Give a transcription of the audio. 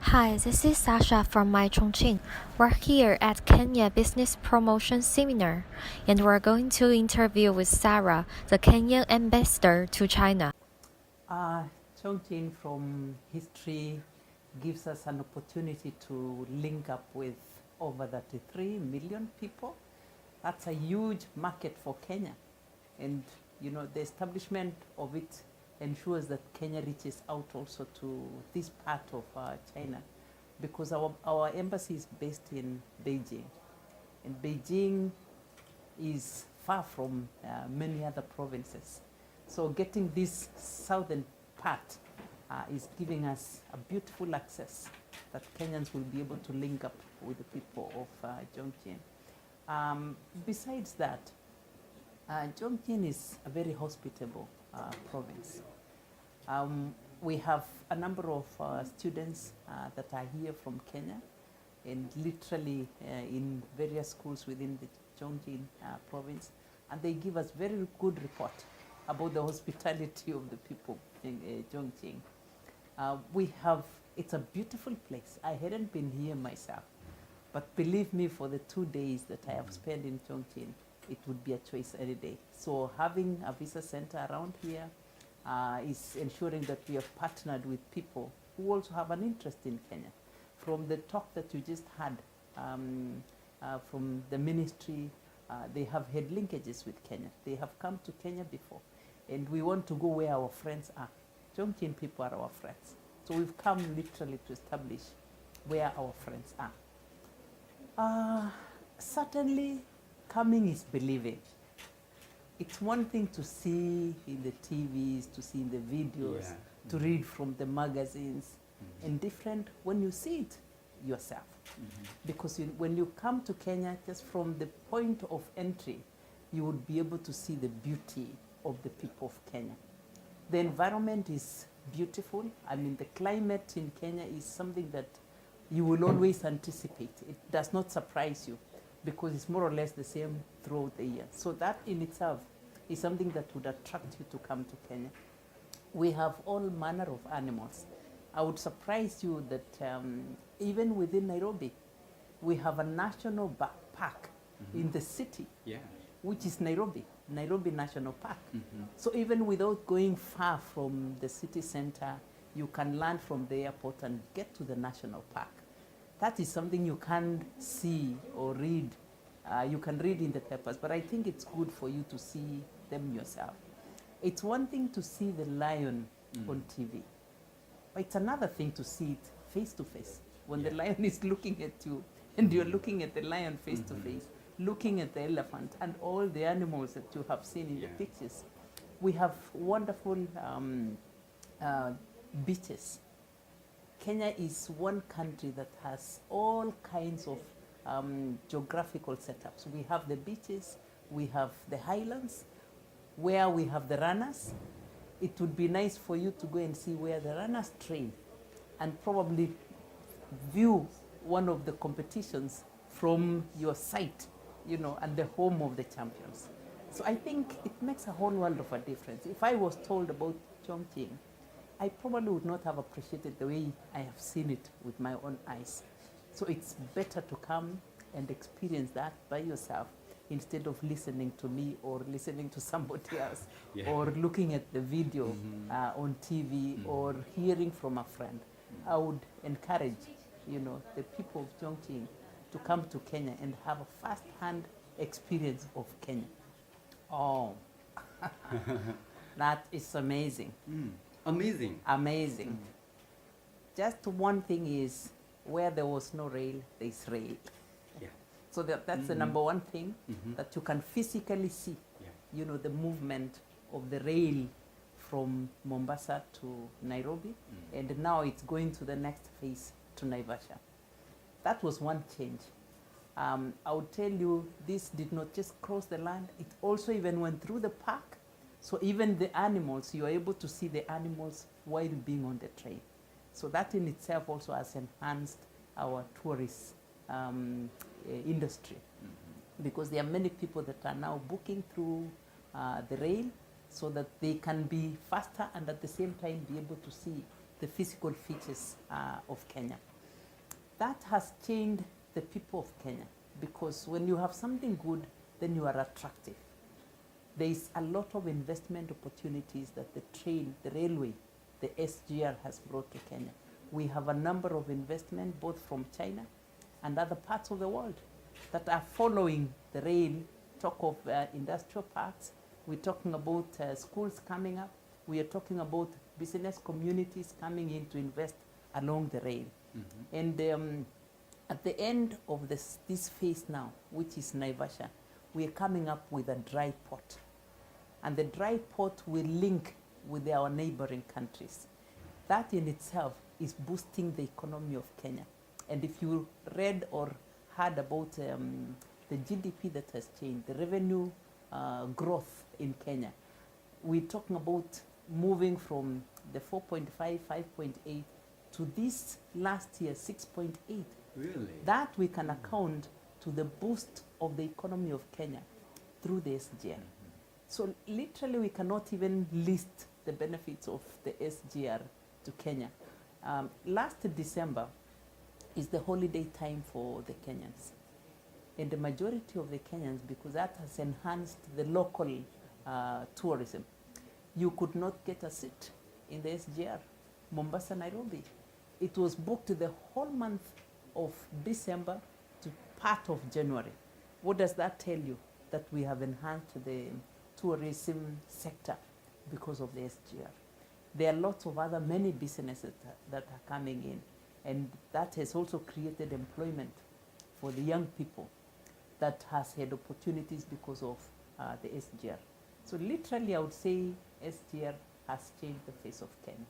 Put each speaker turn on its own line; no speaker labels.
Hi, this is Sasha from iChongqing. We're here at Kenya Business Promotion Seminar, and we're going to interview with Sarah, the Kenyan ambassador to China.
Chongqing from history gives us an opportunity to link up with over 33 million people. That's a huge market for Kenya. And, the establishment of it ensures that Kenya reaches out also to this part of China, because our embassy is based in Beijing. And Beijing is far from many other provinces. So getting this southern part is giving us a beautiful access that Kenyans will be able to link up with the people of Chongqing. Besides that, Chongqing is a very hospitable province. We have a number of students that are here from Kenya, and literally in various schools within the Chongqing province, and they give us very good report about the hospitality of the people in Chongqing. It's a beautiful place. I hadn't been here myself, but believe me, for the 2 days that I have spent in Chongqing, it would be a choice any day. So having a visa center around here is ensuring that we have partnered with people who also have an interest in Kenya. From the talk that you just had from the ministry, they have had linkages with Kenya. They have come to Kenya before, and we want to go where our friends are. Chongqing people are our friends. So we've come literally to establish where our friends are. Certainly, coming is believing. It's one thing to see in the TVs, to see in the videos, to read from the magazines, and different when you see it yourself. Because when you come to Kenya, just from the point of entry, you would be able to see the beauty of the people of Kenya. The environment is beautiful. I mean, the climate in Kenya is something that you will always anticipate. It does not surprise you, because it's more or less the same throughout the year. So that in itself is something that would attract you to come to Kenya. We have all manner of animals. I would surprise you that even within Nairobi, we have a national park in the city, which is Nairobi National Park. So even without going far from the city center, you can land from the airport and get to the national park. That is something you can't see or read. You can read in the papers, but I think it's good for you to see them yourself. It's one thing to see the lion on TV, but it's another thing to see it face to face. When the lion is looking at you, and you're looking at the lion face to face, looking at the elephant and all the animals that you have seen in the pictures. We have wonderful beaches. Kenya is one country that has all kinds of geographical setups. We have the beaches, we have the highlands, where we have the runners. It would be nice for you to go and see where the runners train, and probably view one of the competitions from your site, and the home of the champions. So I think it makes a whole world of a difference. If I was told about Chongqing, I probably would not have appreciated the way I have seen it with my own eyes. So it's better to come and experience that by yourself, instead of listening to me or listening to somebody else, or looking at the video on TV, or hearing from a friend. I would encourage, the people of Chongqing to come to Kenya and have a first-hand experience of Kenya. Oh, that is amazing. Amazing. Just one thing is, where there was no rail, there is rail. So that's the number one thing, that you can physically see, the movement of the rail from Mombasa to Nairobi, and now it's going to the next phase to Naivasha. That was one change. I would tell you, this did not just cross the land, it also even went through the park. So even the animals, you are able to see the animals while being on the train. So that in itself also has enhanced our tourist industry, because there are many people that are now booking through the rail, so that they can be faster and at the same time be able to see the physical features of Kenya. That has changed the people of Kenya, because when you have something good, then you are attractive. There is a lot of investment opportunities that the train, the railway, the SGR has brought to Kenya. We have a number of investment both from China and other parts of the world that are following the rail. Talk of industrial parks. We're talking about schools coming up. We are talking about business communities coming in to invest along the rail. Mm-hmm. And at the end of this phase now, which is Naivasha, we are coming up with a dry port. And the dry port will link with our neighboring countries. That in itself is boosting the economy of Kenya. And if you read or heard about the GDP that has changed, the revenue growth in Kenya, we're talking about moving from the 4.5, 5.8 to this last year, 6.8.
Really?
That we can account to the boost of the economy of Kenya through the SGR. So literally we cannot even list the benefits of the SGR to Kenya. Last December is the holiday time for the Kenyans. And the majority of the Kenyans, because that has enhanced the local tourism, you could not get a seat in the SGR, Mombasa, Nairobi. It was booked the whole month of December to part of January. What does that tell you? That we have enhanced the tourism sector because of the SGR. There are lots of other many businesses that are coming in, and that has also created employment for the young people that has had opportunities because of the SGR. So literally I would say SGR has changed the face of Kenya.